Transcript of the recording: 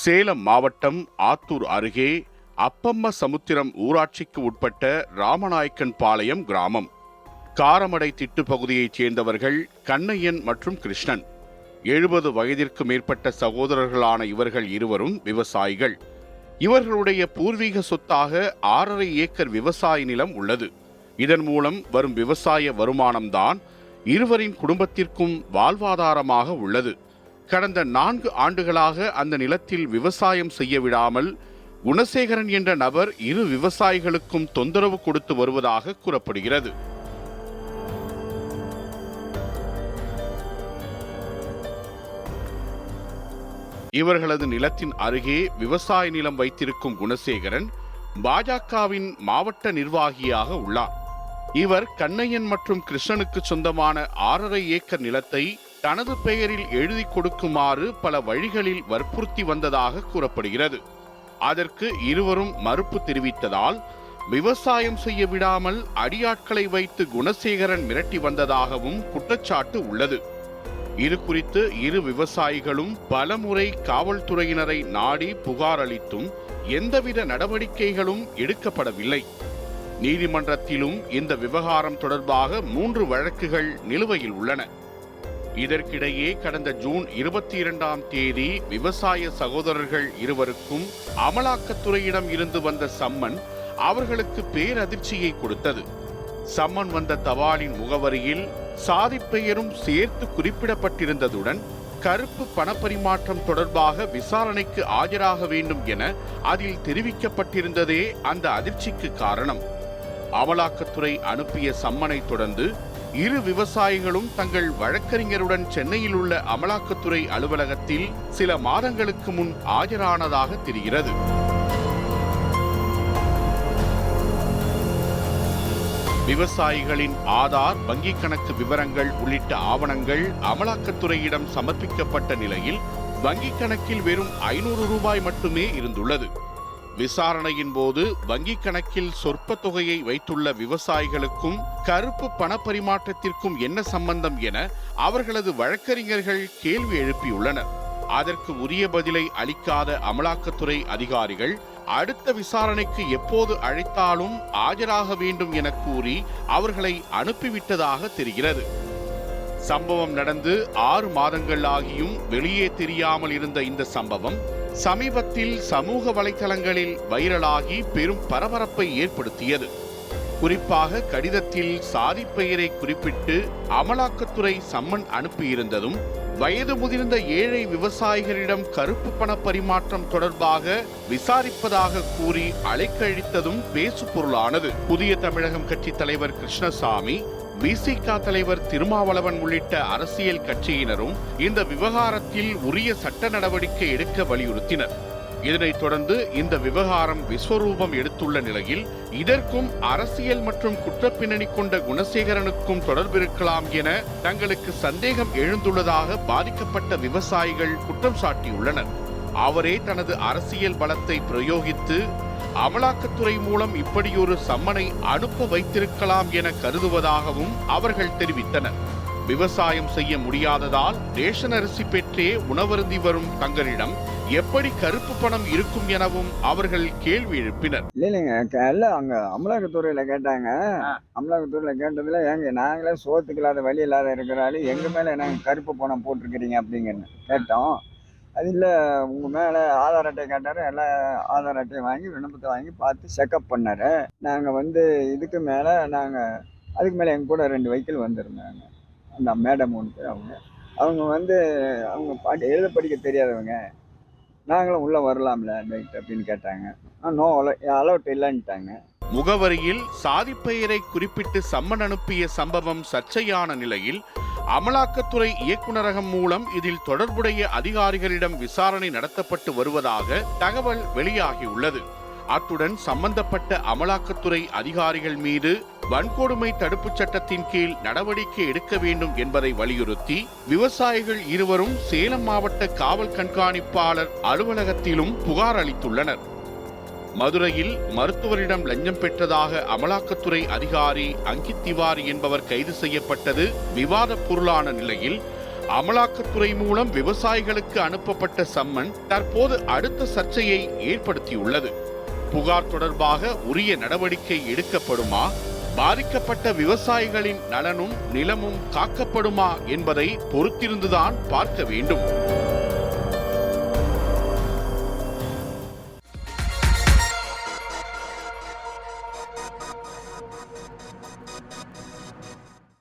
சேலம் மாவட்டம் ஆத்தூர் அருகே அப்பம்ம சமுத்திரம் ஊராட்சிக்கு உட்பட்ட ராமநாயக்கன் பாளையம் கிராமம். காரமடை திட்டு பகுதியைச் சேர்ந்தவர்கள் கண்ணையன் மற்றும் கிருஷ்ணன். 70 வயதிற்கு மேற்பட்ட சகோதரர்களான இவர்கள் இருவரும் விவசாயிகள். இவர்களுடைய பூர்வீக சொத்தாக 6.5 ஏக்கர் விவசாய நிலம் உள்ளது. இதன் மூலம் வரும் விவசாய வருமானம்தான் இருவரின் குடும்பத்திற்கும் வாழ்வாதாரமாக உள்ளது. கடந்த 4 ஆண்டுகளாக அந்த நிலத்தில் விவசாயம் செய்ய விடாமல் குணசேகரன் என்ற நபர் இரு விவசாயிகளுக்கும் தொந்தரவு கொடுத்து வருவதாக கூறப்படுகிறது. இவர்களது நிலத்தின் அருகே விவசாய நிலம் வைத்திருக்கும் குணசேகரன் பாஜகவின் மாவட்ட நிர்வாகியாக உள்ளார். இவர் கண்ணையன் மற்றும் கிருஷ்ணனுக்கு சொந்தமான 6.5 ஏக்கர் நிலத்தை தனது பெயரில் எழுதி கொடுக்குமாறு பல வழிகளில் வற்புறுத்தி வந்ததாக கூறப்படுகிறது. அதற்கு இருவரும் மறுப்பு தெரிவித்ததால் விவசாயம் செய்ய விடாமல் அடியாட்களை வைத்து குணசேகரன் மிரட்டி வந்ததாகவும் குற்றச்சாட்டு உள்ளது. இது குறித்து இரு விவசாயிகளும் பலமுறை காவல்துறையினரை நாடி புகார் அளித்தும் எந்தவித நடவடிக்கைகளும் எடுக்கப்படவில்லை. நீதிமன்றத்திலும் இந்த விவகாரம் தொடர்பாக 3 வழக்குகள் நிலுவையில் உள்ளன. இதற்கிடையே கடந்த ஜூன் 22ஆம் தேதி விவசாய சகோதரர்கள் இருவருக்கும் அமலாக்கத்துறையிடம் இருந்து வந்த சம்மன் அவர்களுக்கு பேரதிர்ச்சியை கொடுத்தது. சம்மன் வந்த தபாலின் முகவரியில் சாதி பெயரும் சேர்த்து குறிப்பிடப்பட்டிருந்ததுடன் கருப்பு பணப்பரிமாற்றம் தொடர்பாக விசாரணைக்கு ஆஜராக வேண்டும் என அதில் தெரிவிக்கப்பட்டிருந்ததே அந்த அதிர்ச்சிக்கு காரணம். அமலாக்கத்துறை அனுப்பிய சம்மனை தொடர்ந்து இரு விவசாயிகளும் தங்கள் வழக்கறிஞருடன் சென்னையில் உள்ள அமலாக்கத்துறை அலுவலகத்தில் சில மாதங்களுக்கு முன் ஆஜரானதாக தெரிகிறது. விவசாயிகளின் ஆதார், வங்கிக் கணக்கு விவரங்கள் உள்ளிட்ட ஆவணங்கள் அமலாக்கத்துறையிடம் சமர்ப்பிக்கப்பட்ட நிலையில் வங்கிக் கணக்கில் வெறும் 500 ரூபாய் மட்டுமே இருந்துள்ளது. விசாரணையின் போது வங்கிக் கணக்கில் சொற்ப தொகையை வைத்துள்ள விவசாயிகளுக்கும் கருப்பு பண பரிமாற்றத்திற்கும் என்ன சம்பந்தம் என அவர்களது வழக்கறிஞர்கள் கேள்வி எழுப்பியுள்ளனர். அதற்கு உரிய பதிலை அளிக்காத அமலாக்கத்துறை அதிகாரிகள் அடுத்த விசாரணைக்கு எப்போது அழைத்தாலும் ஆஜராக வேண்டும் என கூறி அவர்களை அனுப்பிவிட்டதாக தெரிகிறது. சம்பவம் நடந்து 6 மாதங்கள் ஆகியும் வெளியே தெரியாமல் இருந்த இந்த சம்பவம் சமீபத்தில் சமூக வலைதளங்களில் வைரலாகி பெரும் பரபரப்பை ஏற்படுத்தியது. குறிப்பாக கடிதத்தில் சாதி பெயரை குறிப்பிட்டு அமலாக்கத்துறை சம்மன் அனுப்பியிருந்ததும் வயது முதிர்ந்த ஏழை விவசாயிகளிடம் கருப்பு பண பரிமாற்றம் தொடர்பாக விசாரிப்பதாக கூறி அலைக்கழித்ததும் பேசு பொருளானது. புதிய தமிழகம் கட்சி தலைவர் கிருஷ்ணசாமி, விசிக தலைவர் திருமாவளவன் உள்ளிட்ட அரசியல் கட்சியினரும் இந்த விவகாரத்தில் உரிய சட்ட நடவடிக்கை எடுக்க வலியுறுத்தினர். இதனைத் தொடர்ந்து இந்த விவகாரம் விஸ்வரூபம் எடுத்துள்ள நிலையில் இதற்கும் அரசியல் மற்றும் குற்றப்பின்னணி கொண்ட குணசேகரனுக்கும் தொடர்பிருக்கலாம் என தங்களுக்கு சந்தேகம் எழுந்துள்ளதாக பாதிக்கப்பட்ட விவசாயிகள் குற்றம் சாட்டியுள்ளனர். அவரே தனது அரசியல் பலத்தை பிரயோகித்து அமலாக்கத்துறை மூலம் இப்படியொரு சம்மனை அனுப்ப வைத்திருக்கலாம் என கருதுவதாகவும் அவர்கள் தெரிவித்தனர். விவசாயம் செய்ய முடியாததால் ரேஷன் அரிசி பெற்றே உணவருந்தி வரும் தங்களிடம் எப்படி கருப்பு பணம் இருக்கும் எனவும் அவர்கள் கேள்வி எழுப்பினர். இல்லைங்க, அங்க அமலாக்கத்துறையில கேட்டாங்க. அமலாக்கத்துறையில கேட்டதுல ஏங்க நாங்களே சோத்துக்கு இல்லாத வழி இல்லாத இருக்கிறாரு எங்க மேல என்ன கருப்பு பணம் போட்டிருக்கிறீங்க அப்படிங்கன்னு கேட்டோம். அது இல்லை, உங்கள் மேலே ஆதார் அட்டை கேட்டார். எல்லாம் ஆதார் அட்டையை வாங்கி விண்ணப்பத்தை வாங்கி பார்த்து செக்கப் பண்ணார். நாங்கள் இதுக்கு மேலே அதுக்கு மேலே எங்கள் கூட 2 வெஹிக்கிள் வந்திருந்தாங்க. அந்த மேடம் 3 பேர். அவங்க எழுத படிக்க தெரியாதவங்க, நாங்களும் உள்ளே வரலாம்ல அப்படின்னு கேட்டாங்க. நோ அலௌட் இல்லைன்ட்டாங்க. முகவரியில் சாதி பெயரை குறிப்பிட்டு சம்மன் அனுப்பிய சம்பவம் சர்ச்சையான நிலையில் அமலாக்கத்துறை இயக்குநரகம் மூலம் இதில் தொடர்புடைய அதிகாரிகளிடம் விசாரணை நடத்தப்பட்டு வருவதாக தகவல் வெளியாகியுள்ளது. அத்துடன் சம்பந்தப்பட்ட அமலாக்கத்துறை அதிகாரிகள் மீது வன்கொடுமை தடுப்புச் சட்டத்தின் கீழ் நடவடிக்கை எடுக்க வேண்டும் என்பதை வலியுறுத்தி விவசாயிகள் இருவரும் சேலம் மாவட்ட காவல் கண்காணிப்பாளர் அலுவலகத்திலும் புகார் அளித்துள்ளனர். மதுரையில் மருத்துவரிடம் லஞ்சம் பெற்றதாக அமலாக்கத்துறை அதிகாரி அங்கித் திவாரி என்பவர் கைது செய்யப்பட்டது விவாத பொருளான நிலையில் அமலாக்கத்துறை மூலம் விவசாயிகளுக்கு அனுப்பப்பட்ட சம்மன் தற்போது அடுத்த சர்ச்சையை ஏற்படுத்தியுள்ளது. புகார் தொடர்பாக உரிய நடவடிக்கை எடுக்கப்படுமா, பாதிக்கப்பட்ட விவசாயிகளின் நலனும் நிலமும் காக்கப்படுமா என்பதை பொறுத்திருந்துதான் பார்க்க வேண்டும்.